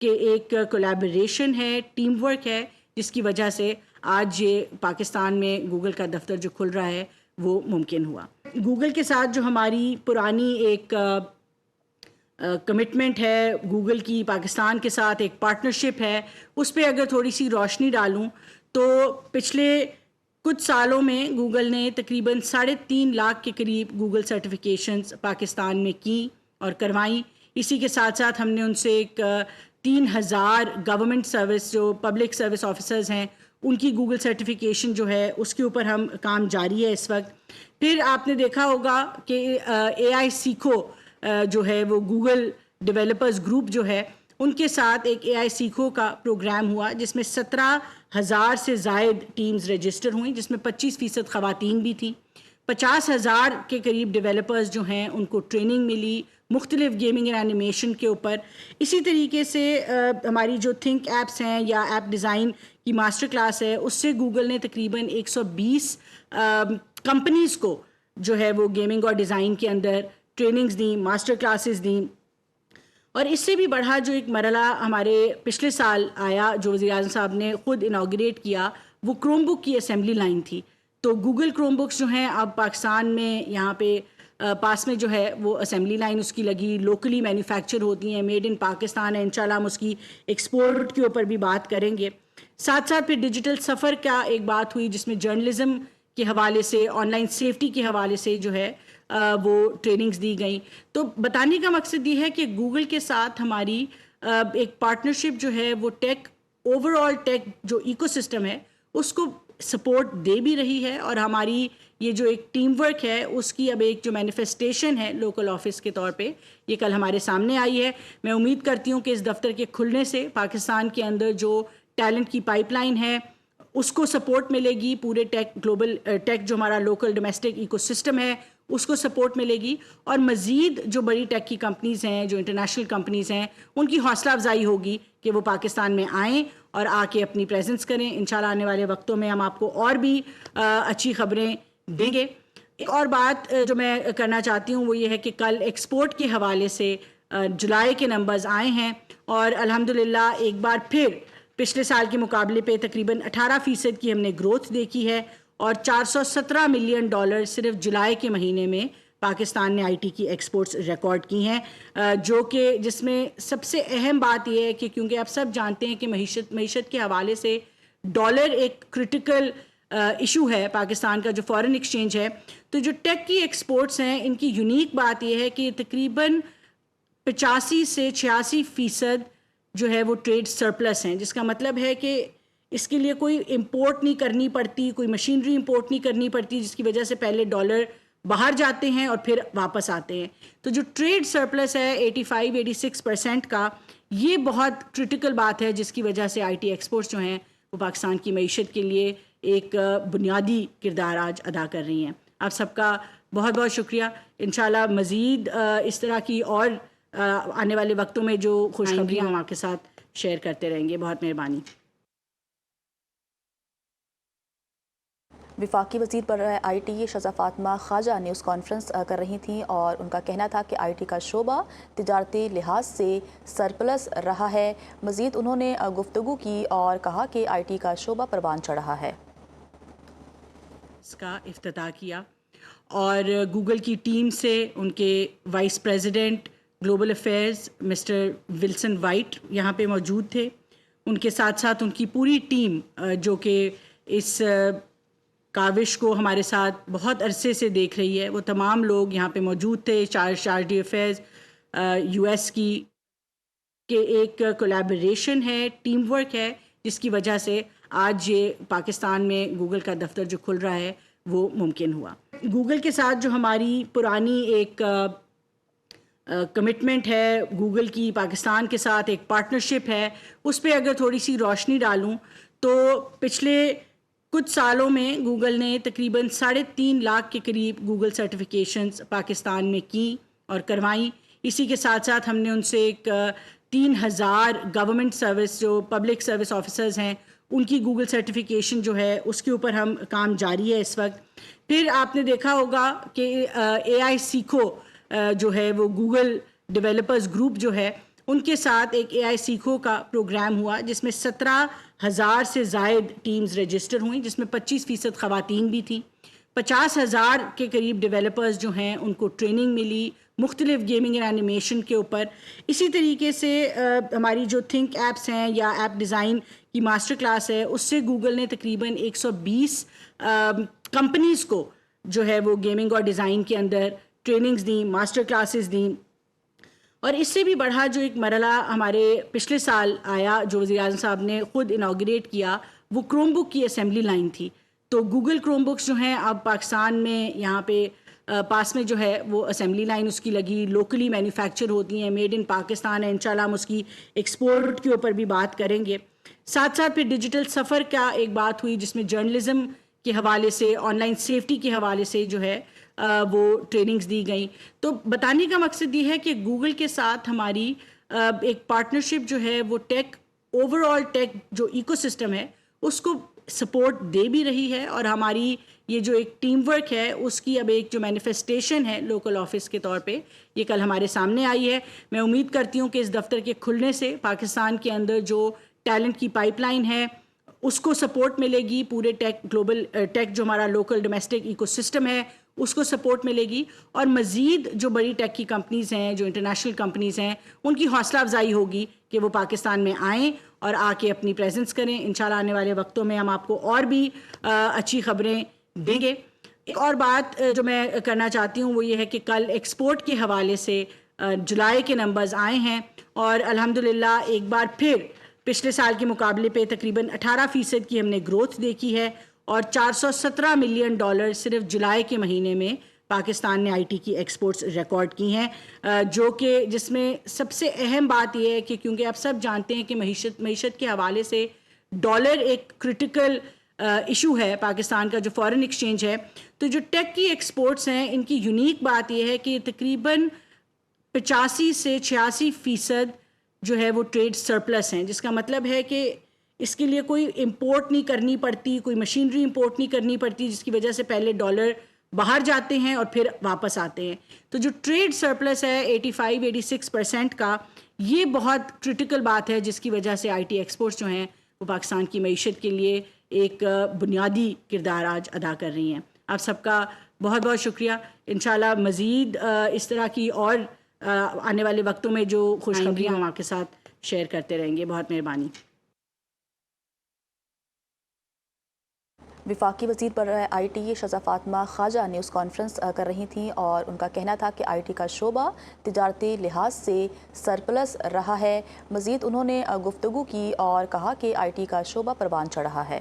کہ ایک کولیبریشن ہے، ٹیم ورک ہے، جس کی وجہ سے آج یہ پاکستان میں گوگل کا دفتر جو کھل رہا ہے وہ ممکن ہوا۔ گوگل کے ساتھ جو ہماری پرانی ایک کمٹمنٹ ہے، گوگل کی پاکستان کے ساتھ ایک پارٹنرشپ ہے، اس پہ اگر تھوڑی سی روشنی ڈالوں تو پچھلے کچھ سالوں میں گوگل نے تقریباً 3.5 لاکھ کے قریب گوگل سرٹیفکیشنز پاکستان میں کی اور کروائیں۔ اسی کے ساتھ ساتھ ہم نے ان سے ایک 3,000 گورنمنٹ سروس جو پبلک سروس آفیسرز ہیں ان کی گوگل سرٹیفکیشن جو ہے اس کے اوپر ہم کام جاری ہے اس وقت۔ پھر آپ نے دیکھا ہوگا کہ اے آئی سیکھو جو ہے وہ گوگل ڈیولپرز گروپ جو ہے ان کے ساتھ ایک اے آئی سیکھو کا پروگرام ہوا جس میں 17,000 سے زائد ٹیمز رجسٹر ہوئیں، جس میں 25% خواتین بھی تھیں۔ 50,000 کے قریب ڈیولپرز جو ہیں ان کو ٹریننگ ملی مختلف گیمنگ اینڈ اینیمیشن کے اوپر۔ اسی طریقے سے ہماری جو تھنک ایپس ہیں یا ایپ ڈیزائن کی ماسٹر کلاس ہے اس سے گوگل نے تقریباً 120 کمپنیز کو جو ہے وہ گیمنگ اور ڈیزائن کے اندر ٹریننگز دیں، ماسٹر کلاسز دیں۔ اور اس سے بھی بڑھا جو ایک مرحلہ ہمارے پچھلے سال آیا جو وزیر اعظم صاحب نے خود انوگریٹ کیا وہ کروم بک کی اسمبلی لائن تھی۔ تو گوگل کروم بکس جو ہیں اب پاکستان میں یہاں پہ پاس میں جو ہے وہ اسمبلی لائن اس کی لگی، لوکلی مینوفیکچر ہوتی ہیں، میڈ ان پاکستان ہے، انشاءاللہ ہم اس کی ایکسپورٹ کے اوپر بھی بات کریں گے۔ ساتھ ساتھ پھر ڈیجیٹل سفر کا ایک بات ہوئی جس میں جرنلزم کے حوالے سے، آن لائن سیفٹی کے حوالے سے جو ہے وہ ٹریننگز دی گئیں۔ تو بتانے کا مقصد یہ ہے کہ گوگل کے ساتھ ہماری ایک پارٹنرشپ جو ہے وہ ٹیک اوور آل ٹیک جو ایکو سسٹم ہے اس کو سپورٹ دے بھی رہی ہے، اور ہماری یہ جو ایک ٹیم ورک ہے اس کی اب ایک جو مینیفیسٹیشن ہے لوکل آفس کے طور پہ یہ کل ہمارے سامنے آئی ہے۔ میں امید کرتی ہوں کہ اس دفتر کے کھلنے سے پاکستان کے اندر جو ٹیلنٹ کی پائپ لائن ہے اس کو سپورٹ ملے گی، پورے ٹیک گلوبل ٹیک جو ہمارا لوکل ڈومیسٹک ایکو سسٹم ہے اس کو سپورٹ ملے گی، اور مزید جو بڑی ٹیک کی کمپنیز ہیں، جو انٹرنیشنل کمپنیز ہیں، ان کی حوصلہ افزائی ہوگی کہ وہ پاکستان میں آئیں اور آ کے اپنی پریزنس کریں۔ انشاءاللہ آنے والے وقتوں میں ہم آپ کو اور بھی اچھی خبریں دیں گے۔ ایک اور بات جو میں کرنا چاہتی ہوں وہ یہ ہے کہ کل ایکسپورٹ کے حوالے سے جولائی کے نمبرز آئے ہیں، اور الحمدللہ ایک بار پھر پچھلے سال کے مقابلے پہ تقریباً 18% کی ہم نے گروتھ دیکھی ہے، اور $417 ملین صرف جولائی کے مہینے میں پاکستان نے آئی ٹی کی ایکسپورٹس ریکارڈ کی ہیں، جو کہ جس میں سب سے اہم بات یہ ہے کہ کیونکہ آپ سب جانتے ہیں کہ معیشت کے حوالے سے ڈالر ایک کرٹیکل ایشو ہے پاکستان کا جو فارن ایکسچینج ہے، تو جو ٹیک کی ایکسپورٹس ہیں ان کی یونیک بات یہ ہے کہ تقریباً 85 سے 86% جو ہے وہ ٹریڈ سرپلس ہیں، جس کا مطلب ہے کہ اس کے لیے کوئی امپورٹ نہیں کرنی پڑتی، کوئی مشینری امپورٹ نہیں کرنی پڑتی، جس کی وجہ سے پہلے ڈالر باہر جاتے ہیں اور پھر واپس آتے ہیں۔ تو جو ٹریڈ سرپلس ہے 85-86% کا، یہ بہت کرٹیکل بات ہے جس کی وجہ سے آئی ٹی ایکسپورٹس جو ہیں وہ پاکستان کی معیشت کے لیے ایک بنیادی کردار آج ادا کر رہی ہیں۔ آپ سب کا بہت بہت شکریہ۔ انشاءاللہ مزید اس طرح کی اور آنے والے وقتوں میں جو خوشخبریاں ہم آپ کے ساتھ شیئر کرتے رہیں گے۔ بہت مہربانی۔ وفاقی وزیر برائے I T Shaza Fatima Khawaja news conference کر رہی تھیں، اور ان کا کہنا تھا کہ آئی ٹی کا شعبہ تجارتی لحاظ سے سرپلس رہا ہے۔ مزید انہوں نے گفتگو کی اور کہا کہ آئی ٹی کا شعبہ پروان چڑھا ہے۔ اس کا افتتاح کیا، اور گوگل کی ٹیم سے ان کے vice president global affairs mister Wilson White یہاں پہ موجود تھے۔ ان کے ساتھ ساتھ ان کی پوری ٹیم جو کہ اس کاوش کو ہمارے ساتھ بہت عرصے سے دیکھ رہی ہے، وہ تمام لوگ یہاں پہ موجود تھے۔ Charge D affairs U S کی کہ ایک کولیبریشن ہے، ٹیم ورک ہے، جس کی وجہ سے آج یہ پاکستان میں گوگل کا دفتر جو کھل رہا ہے وہ ممکن ہوا۔ گوگل کے ساتھ جو ہماری پرانی ایک کمٹمنٹ ہے، گوگل کی پاکستان کے ساتھ ایک پارٹنرشپ ہے، اس پہ اگر تھوڑی سی روشنی ڈالوں تو پچھلے کچھ سالوں میں گوگل نے تقریباً 3.5 لاکھ کے قریب گوگل سرٹیفکیشنز پاکستان میں کی اور کروائیں۔ اسی کے ساتھ ساتھ ہم نے ان سے ایک 3,000 گورنمنٹ سروس جو پبلک سروس آفیسرز ہیں ان کی گوگل سرٹیفکیشن جو ہے اس کے اوپر ہم کام جاری ہے اس وقت۔ پھر آپ نے دیکھا ہوگا کہ اے آئی سیکھو جو ہے وہ گوگل ڈیولپرز گروپ جو ہے ان کے ساتھ ایک اے آئی سیکھو کا پروگرام ہوا جس میں 17,000 سے زائد ٹیمز رجسٹر ہوئیں، جس میں 25% خواتین بھی تھیں۔ 50,000 کے قریب ڈیولپرز جو ہیں ان کو ٹریننگ ملی مختلف گیمنگ اینڈ اینیمیشن کے اوپر۔ اسی طریقے سے ہماری جو تھنک ایپس ہیں یا ایپ ڈیزائن کی ماسٹر کلاس ہے، اس سے گوگل نے تقریباً 120 کمپنیز کو جو ہے وہ گیمنگ اور ڈیزائن کے اندر ٹریننگز دیں، ماسٹر کلاسز دیں۔ اور اس سے بھی بڑھا جو ایک مرحلہ ہمارے پچھلے سال آیا جو وزیر اعظم صاحب نے خود انوگریٹ کیا، وہ کروم بک کی اسمبلی لائن تھی۔ تو گوگل کروم بکس جو ہیں اب پاکستان میں یہاں پہ پاس میں جو ہے وہ اسمبلی لائن اس کی لگی، لوکلی مینوفیکچر ہوتی ہیں، میڈ ان پاکستان ہے۔ انشاءاللہ ہم اس کی ایکسپورٹ کے اوپر بھی بات کریں گے۔ ساتھ ساتھ پھر ڈیجیٹل سفر کا ایک بات ہوئی جس میں جرنلزم کے حوالے سے، آن لائن سیفٹی کے حوالے سے جو ہے وہ ٹریننگز دی گئیں۔ تو بتانے کا مقصد یہ ہے کہ گوگل کے ساتھ ہماری ایک پارٹنرشپ جو ہے وہ ٹیک اوور آل ٹیک جو ایکو سسٹم ہے اس کو سپورٹ دے بھی رہی ہے، اور ہماری یہ جو ایک ٹیم ورک ہے اس کی اب ایک جو مینیفیسٹیشن ہے لوکل آفس کے طور پہ یہ کل ہمارے سامنے آئی ہے۔ میں امید کرتی ہوں کہ اس دفتر کے کھلنے سے پاکستان کے اندر جو ٹیلنٹ کی پائپ لائن ہے اس کو سپورٹ ملے گی، پورے ٹیک گلوبل ٹیک جو ہمارا لوکل ڈومیسٹک ایکو سسٹم ہے اس کو سپورٹ ملے گی، اور مزید جو بڑی ٹیک کی کمپنیز ہیں، جو انٹرنیشنل کمپنیز ہیں، ان کی حوصلہ افزائی ہوگی کہ وہ پاکستان میں آئیں اور آ کے اپنی پریزنس کریں۔ انشاءاللہ آنے والے وقتوں میں ہم آپ کو اور بھی اچھی خبریں دیں گے۔ ایک اور بات جو میں کرنا چاہتی ہوں وہ یہ ہے کہ کل ایکسپورٹ کے حوالے سے جولائی کے نمبرز آئے ہیں، اور الحمدللہ ایک بار پھر پچھلے سال کے مقابلے پہ تقریباً 18% کی ہم نے گروتھ دیکھی ہے، اور $417 ملین صرف جولائی کے مہینے میں پاکستان نے آئی ٹی کی ایکسپورٹس ریکارڈ کی ہیں، جو کہ جس میں سب سے اہم بات یہ ہے کہ کیونکہ آپ سب جانتے ہیں کہ معیشت کے حوالے سے ڈالر ایک کرٹیکل ایشو ہے پاکستان کا جو فارن ایکسچینج ہے، تو جو ٹیک کی ایکسپورٹس ہیں ان کی یونیک بات یہ ہے کہ تقریباً 85 سے 86% جو ہے وہ ٹریڈ سرپلس ہیں، جس کا مطلب ہے کہ اس کے لیے کوئی امپورٹ نہیں کرنی پڑتی، کوئی مشینری امپورٹ نہیں کرنی پڑتی، جس کی وجہ سے پہلے ڈالر باہر جاتے ہیں اور پھر واپس آتے ہیں۔ تو جو ٹریڈ سرپلس ہے 85-86% کا، یہ بہت کرٹیکل بات ہے جس کی وجہ سے آئی ٹی ایکسپورٹس جو ہیں وہ پاکستان کی معیشت کے لیے ایک بنیادی کردار آج ادا کر رہی ہیں۔ آپ سب کا بہت بہت شکریہ۔ انشاءاللہ مزید اس طرح کی اور آنے والے وقتوں میں جو خوشخبریاں ہم آپ کے ساتھ شیئر کرتے رہیں گے۔ بہت مہربانی۔ وفاقی وزیر برائے I T Shaza Fatima Khawaja news conference کر رہی تھیں، اور ان کا کہنا تھا کہ آئی ٹی کا شعبہ تجارتی لحاظ سے سرپلس رہا ہے۔ مزید انہوں نے گفتگو کی اور کہا کہ آئی ٹی کا شعبہ پروان چڑھ رہا ہے۔